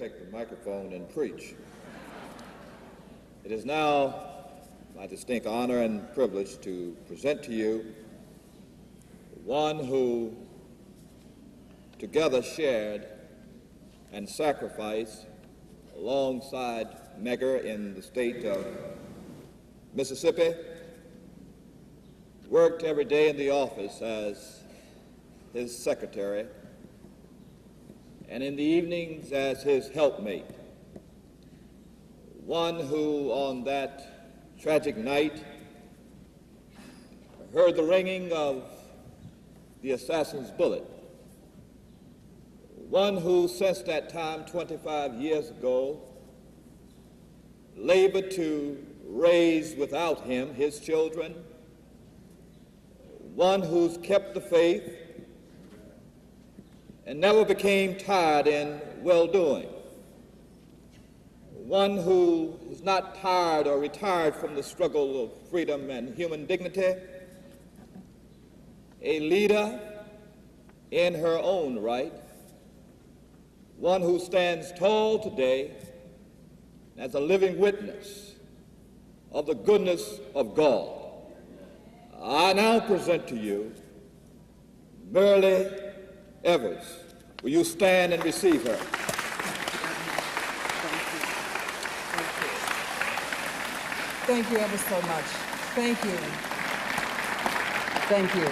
take the microphone and preach. It is now my distinct honor and privilege to present to you one who together shared and sacrificed alongside Medgar in the state of Mississippi, worked every day in the office as his secretary, and in the evenings as his helpmate. One who on that tragic night heard the ringing of the assassin's bullet. One who since that time, 25 years ago, labored to raise without him his children. One who's kept the faith and never became tired in well-doing. One who is not tired or retired from the struggle of freedom and human dignity. A leader in her own right. One who stands tall today as a living witness of the goodness of God. I now present to you Merle Evers. Will you stand and receive her? Thank you ever so much. Thank you. Thank you.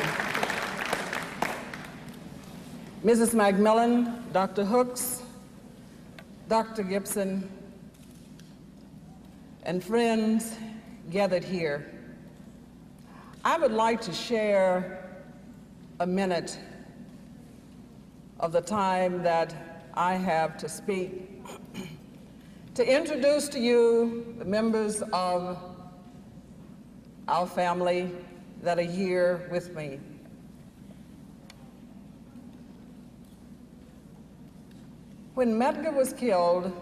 Mrs. McMillan, Dr. Hooks, Dr. Gibson, and friends gathered here, I would like to share a minute of the time that I have to speak to introduce to you the members of our family that are here with me. When Medgar was killed,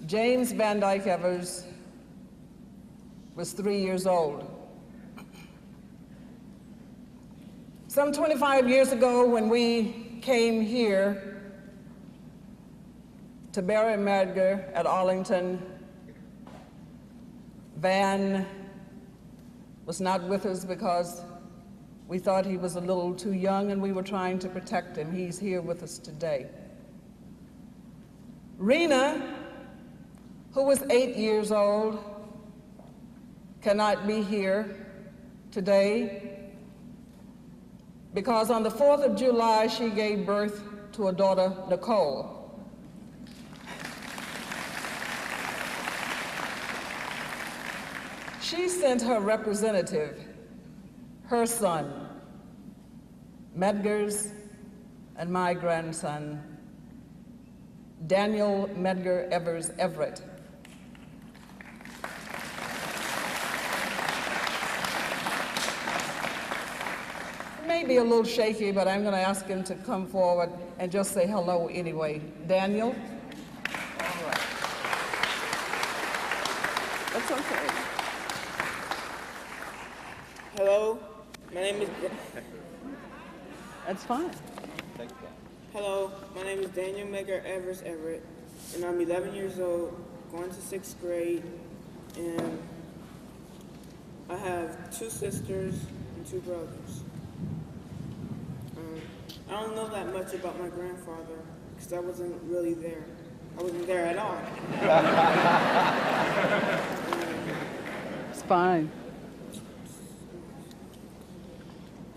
James Van Dyke Evers was 3 years old. Some 25 years ago, when we came here to bury Medgar at Arlington, Van was not with us because we thought he was a little too young and we were trying to protect him. He's here with us today. Rena, who was 8 years old, cannot be here today because on the 4th of July, she gave birth to a daughter, Nicole. She sent her representative, her son, Medgar's, and my grandson, Daniel Medgar Evers Everett. He may be a little shaky, but I'm going to ask him to come forward and just say hello anyway. Daniel? All right. That's okay. Hello, my name is... That's fine. Hello, my name is Daniel Medgar Evers Everett, and I'm 11 years old, going to 6th grade, and I have 2 sisters and 2 brothers. I don't know that much about my grandfather, because I wasn't really there. I wasn't there at all. It's fine.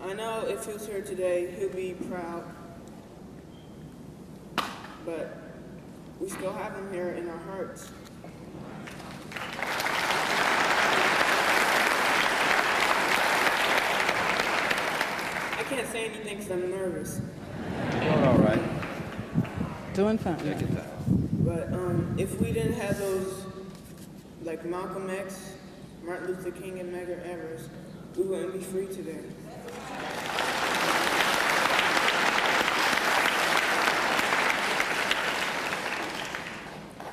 I know if he was here today, he'll be proud, but we still have him here in our hearts. I can't say anything because I'm nervous. Doing all right. Doing fine. Take your time. But if we didn't have those, like Malcolm X, Martin Luther King, and Medgar Evers, we wouldn't be free today.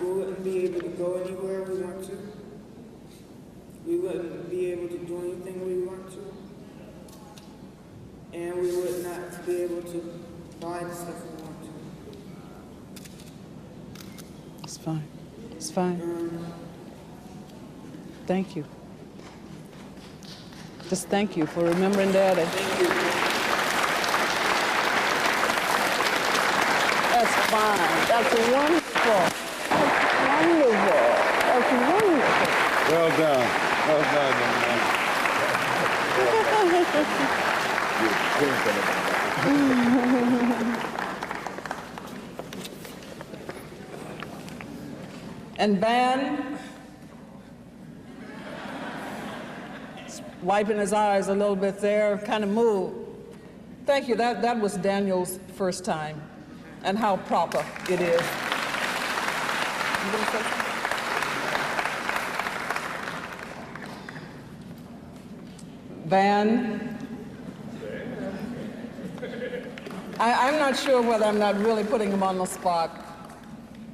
We wouldn't be able to go anywhere we want to. We wouldn't be able to do anything we want to. And we would not be able to buy the stuff we want to. It's fine. It's fine. Thank you. Just thank you for remembering Daddy. Thank you. That's fine. That's wonderful. That's wonderful. That's wonderful. Well done. Well done, young man. And Van, wiping his eyes a little bit there, kind of moved. Thank you. That was Daniel's first time, and how proper it is. You gonna say something? Van, I'm not sure whether I'm not really putting him on the spot,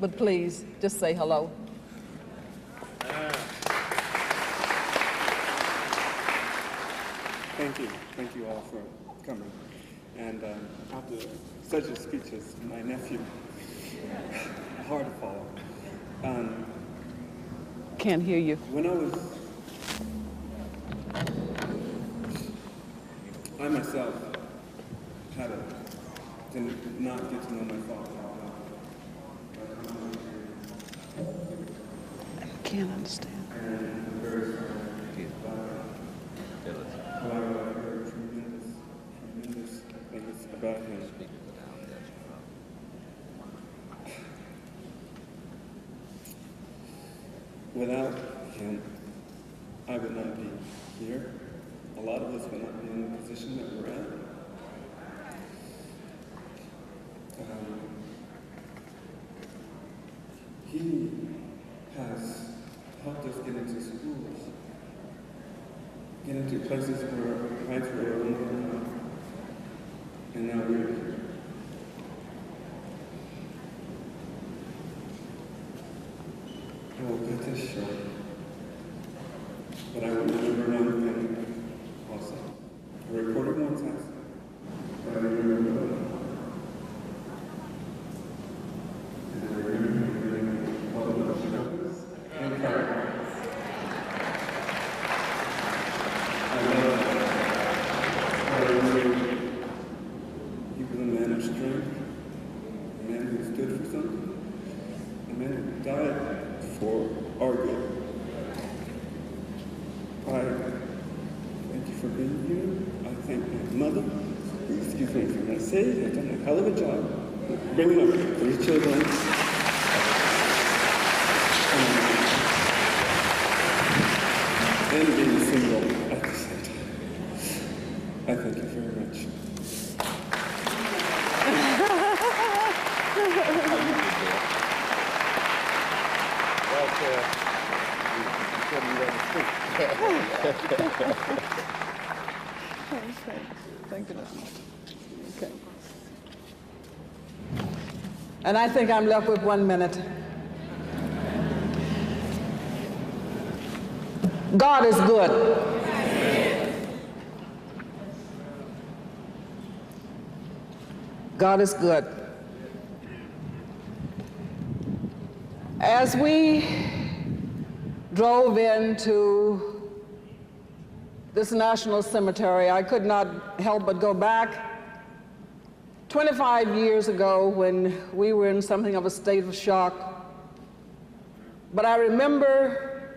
but please, just say hello. Thank you. Thank you all for coming. And after such a speech as my nephew, hard to follow. Can't hear you. When I myself did not get to know my father. I can't understand. However, I heard tremendous things about him. Without him, I would not be here. A lot of us would not be in the position that we're at. He has helped us get into schools, get into places where rights were unborn, and now we're here. I will cut this short, but I will remember another thing also. I recorded one time, but I remember another. And I remember all of the struggles and progress. I love that. I remember he was a man of strength, a man who stood for something, a man who died for our good. I thank you for being here. I thank my mother, who, excuse me for what I say, has done a hell of a job bringing up 3 children. And being single at the same time. I thank you very much. Thank you. Okay. And I think I'm left with 1 minute. God is good. God is good. As we drove into this national cemetery, I could not help but go back 25 years ago when we were in something of a state of shock. But I remember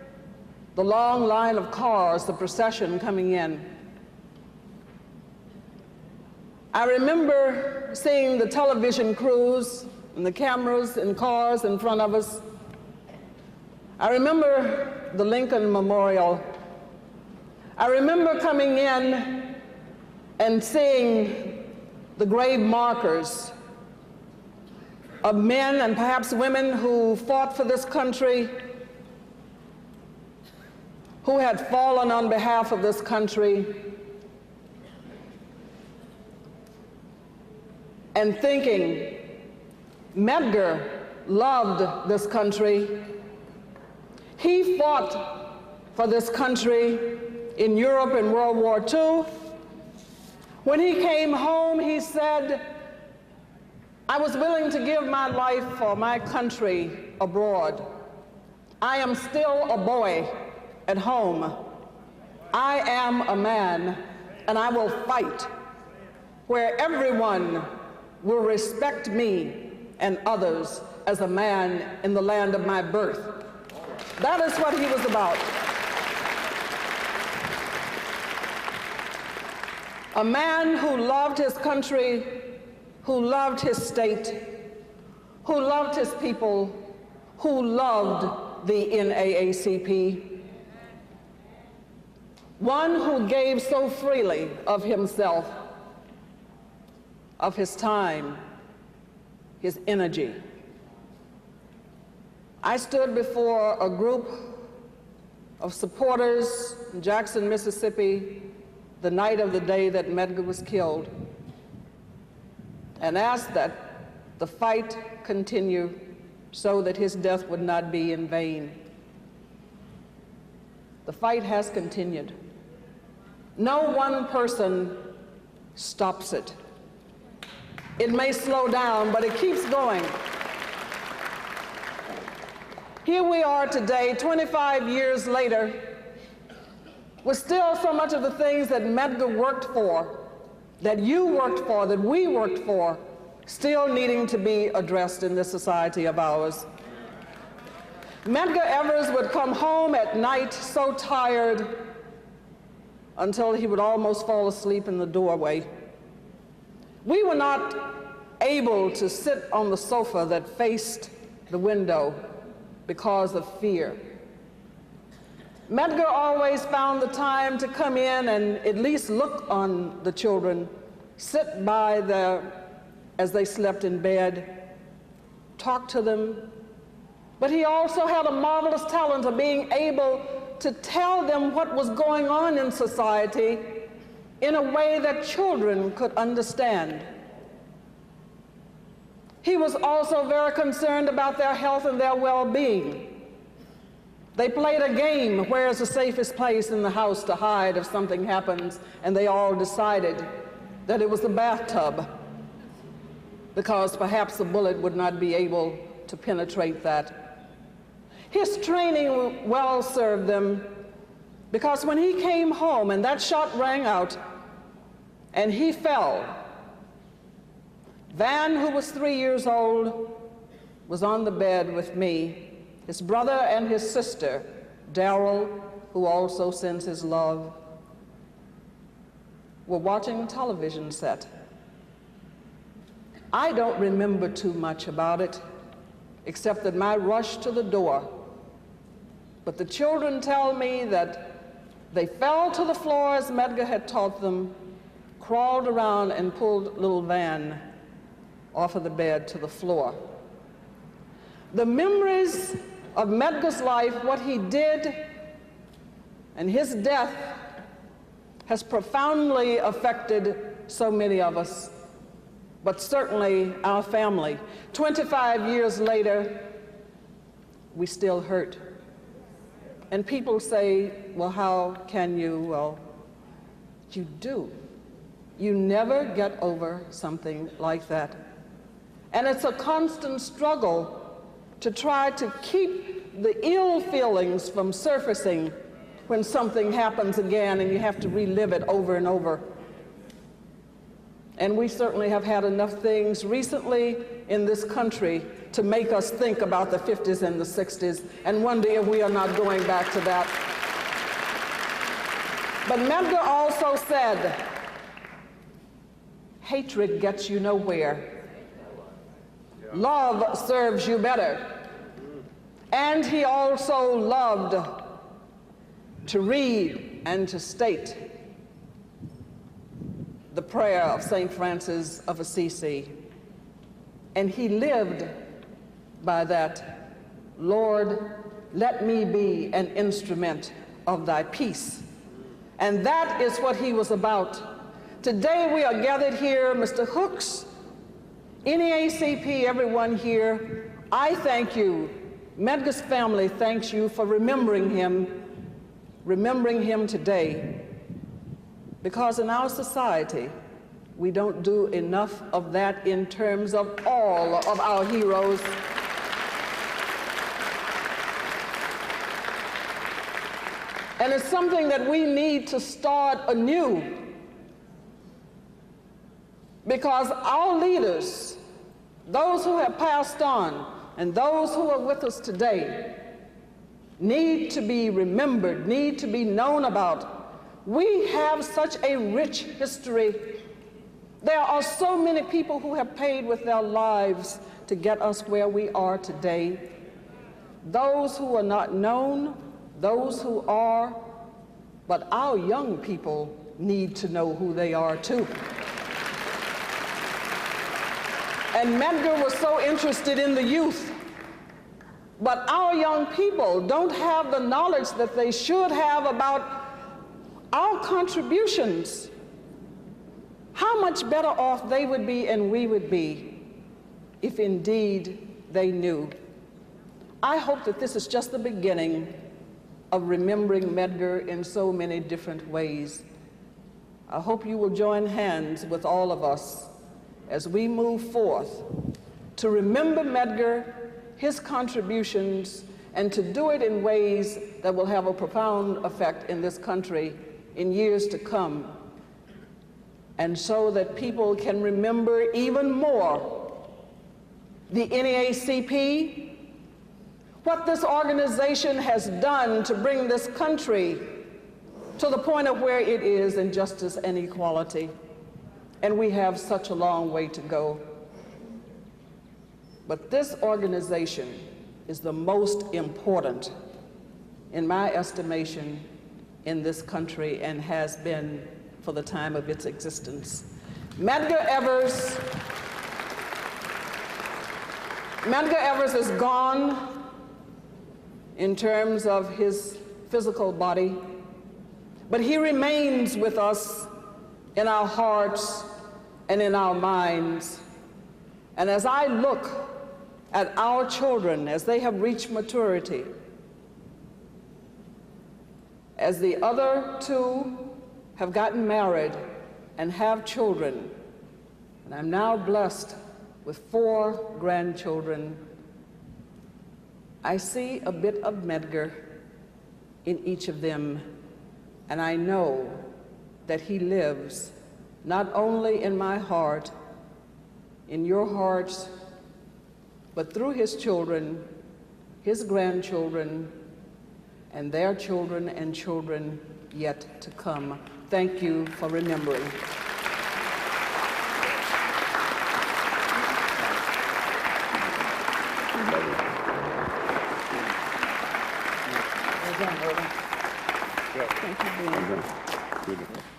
the long line of cars, the procession coming in. I remember seeing the television crews and the cameras and cars in front of us. I remember the Lincoln Memorial. I remember coming in and seeing the grave markers of men and perhaps women who fought for this country, who had fallen on behalf of this country, and thinking, Medgar loved this country. He fought for this country in Europe in World War II. When he came home, he said, I was willing to give my life for my country abroad. I am still a boy at home. I am a man, and I will fight where everyone will respect me and others as a man in the land of my birth. That is what he was about. A man who loved his country, who loved his state, who loved his people, who loved the NAACP. One who gave so freely of himself, of his time, his energy. I stood before a group of supporters in Jackson, Mississippi, the night of the day that Medgar was killed, and asked that the fight continue so that his death would not be in vain. The fight has continued. No one person stops it. It may slow down, but it keeps going. Here we are today, 25 years later, with still so much of the things that Medgar worked for, that you worked for, that we worked for, still needing to be addressed in this society of ours. Medgar Evers would come home at night so tired until he would almost fall asleep in the doorway. We were not able to sit on the sofa that faced the window because of fear. Medgar always found the time to come in and at least look on the children, sit by as they slept in bed, talk to them. But he also had a marvelous talent of being able to tell them what was going on in society in a way that children could understand. He was also very concerned about their health and their well-being. They played a game, where is the safest place in the house to hide if something happens, and they all decided that it was the bathtub, because perhaps the bullet would not be able to penetrate that. His training well served them, because when he came home and that shot rang out and he fell, Van, who was 3 years old, was on the bed with me. His brother and his sister, Daryl, who also sends his love, were watching a television set. I don't remember too much about it, except that my rush to the door. But the children tell me that they fell to the floor as Medgar had taught them, crawled around and pulled little Van off of the bed to the floor. The memories of Medgar's life, what he did, and his death has profoundly affected so many of us, but certainly our family. 25 years later, we still hurt. And people say, well, how can you? Well, you do. You never get over something like that. And it's a constant struggle to try to keep the ill feelings from surfacing when something happens again and you have to relive it over and over. And we certainly have had enough things recently in this country to make us think about the 50s and the 60s and wonder if we are not going back to that. But Medgar also said, hatred gets you nowhere. Love serves you better. And he also loved to read and to state the prayer of St. Francis of Assisi. And he lived by that, Lord, let me be an instrument of thy peace. And that is what he was about. Today we are gathered here, Mr. Hooks, NAACP, everyone here, I thank you. Medgar's family thanks you for remembering him today. Because in our society, We don't do enough of that in terms of all of our heroes. And it's something that we need to start anew, because our leaders, those who have passed on and those who are with us today, need to be remembered, need to be known about. We have such a rich history. There are so many people who have paid with their lives to get us where we are today. Those who are not known, those who are, but our young people need to know who they are too. And Medgar was so interested in the youth, but our young people don't have the knowledge that they should have about our contributions. How much better off they would be and we would be if indeed they knew. I hope that this is just the beginning of remembering Medgar in so many different ways. I hope you will join hands with all of us as we move forth to remember Medgar, his contributions, and to do it in ways that will have a profound effect in this country in years to come, and so that people can remember even more the NAACP, what this organization has done to bring this country to the point of where it is in justice and equality. And we have such a long way to go. But this organization is the most important, in my estimation, in this country, and has been for the time of its existence. Medgar Evers is gone in terms of his physical body, but he remains with us in our hearts and in our minds. And as I look at our children as they have reached maturity, as the other two have gotten married and have children, and I'm now blessed with 4 grandchildren, I see a bit of Medgar in each of them, and I know that he lives not only in my heart, in your hearts, but through his children, his grandchildren, and their children and children yet to come. Thank you for remembering. Thank you, Ben.